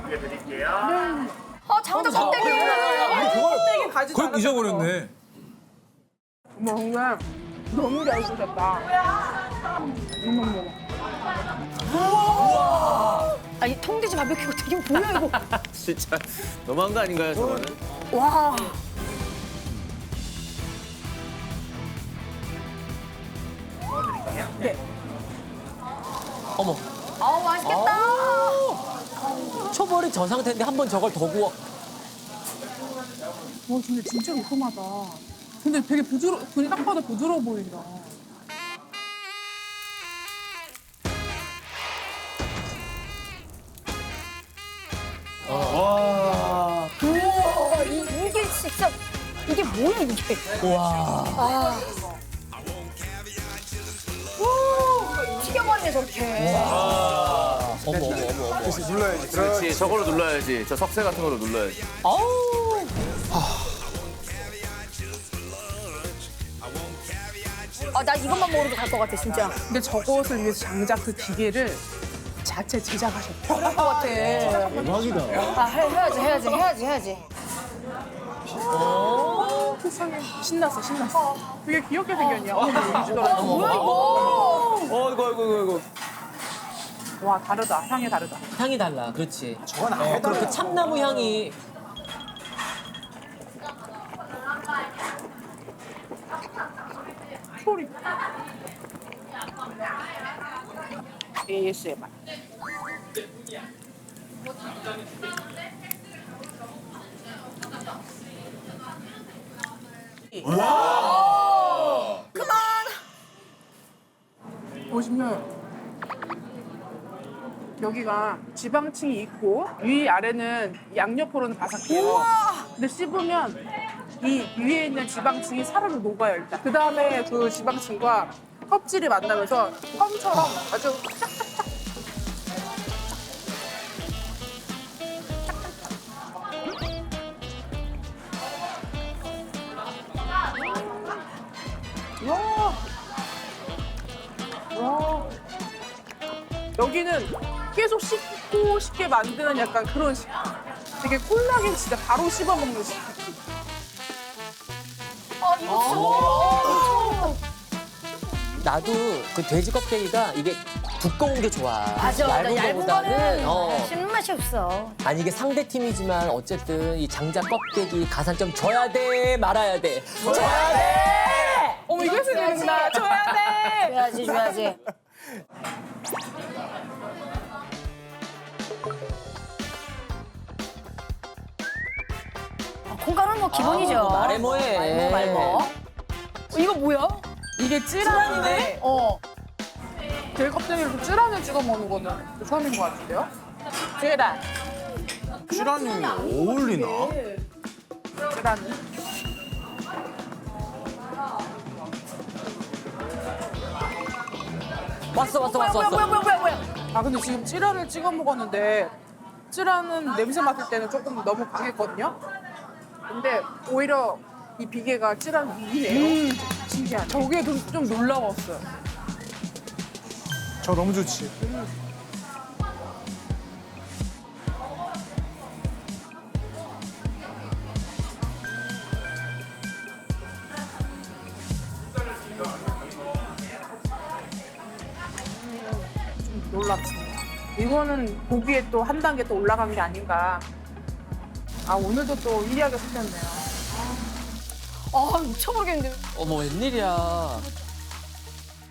드릴게요. 장작 껍데기. 그걸 가지도 그걸 잊어버렸네. 뭔가 너무 잘 쓰셨다. 아니 통돼지 바베큐 되게 뭐야 이거. 진짜 너무한 거 아닌가요, 저거는? 와. 어머. 아우 맛있겠다. 초벌이 저 상태인데 한 번 저걸 더 구워. 와 근데 진짜 매콤하다. 근데 되게 그냥 딱 봐도 부드러워 보인다. 우와 이게 진짜 이게 뭐야 이게. 와. 튀겨버리네 저렇게. 어머, 어머, 어머, 어머. 눌러야지. 그렇지, 저걸로 눌러야지. 저 석쇠 같은 걸로 눌러야지. 아우. 나 이것만 먹어도 갈 것 같아 진짜. 근데 저것을 위해서 장작 그 기계를 자체 제작하셨대. 그럴 것 같아. 대박이다. 해야지. 세상에 신났어. 되게 귀엽게 생겼냐. 어머 뭐야 이거. 어이구. 와 다르다. 향이 다르다. 향이 달라. 그렇지. 저건 아예 그리고 그 달라. 참나무 향이. 소리. ASMR. 보시면 여기가 지방층이 있고 위 아래는 양옆으로는 바삭해요. 근데 씹으면 이 위에 있는 지방층이 사르르 녹아요 일단. 그 다음에 그 지방층과 껍질이 만나면서 껌처럼 아주 와. 와. 여기는 계속 씹고 싶게 만드는 약간 그런 되게 콜라겐 진짜 바로 씹어 먹는 식. 나도 그 돼지 껍데기가 이게 두꺼운 게 좋아. 맞아. 나 얇은 거보다는 거는 씹는 맛이 없어. 아니 이게 상대 팀이지만 어쨌든 이 장작 껍데기 가산점 줘야 돼 말아야 돼. 줘야 돼. 어머 이거 해서 되는구나. 줘야 돼. 줘야지. 콩가루는 뭐 기본이죠. 말해 뭐해. 말고. 이거 뭐야? 이게 찌라는데 게 껍데기를 좀 찌란에 찍어 먹는 거는 처음인 것 같은데요? 찌란. 찌란이 어울리나? 찌란. 왔어. 뭐야? 아 근데 지금 찌란을 찍어 먹었는데 찌란은 냄새 맡을 때는 조금 너무 강했거든요. 근데 오히려 이 비계가 찌란 위네요. 신기하네. 저게 좀 놀라웠어요. 저 너무 좋지. 놀랍습니다. 이거는 고기에 또 한 단계 또 올라간 게 아닌가. 아 오늘도 또 일리하게 쓰셨네요. 미쳐버리겠는데. 어머 웬일이야.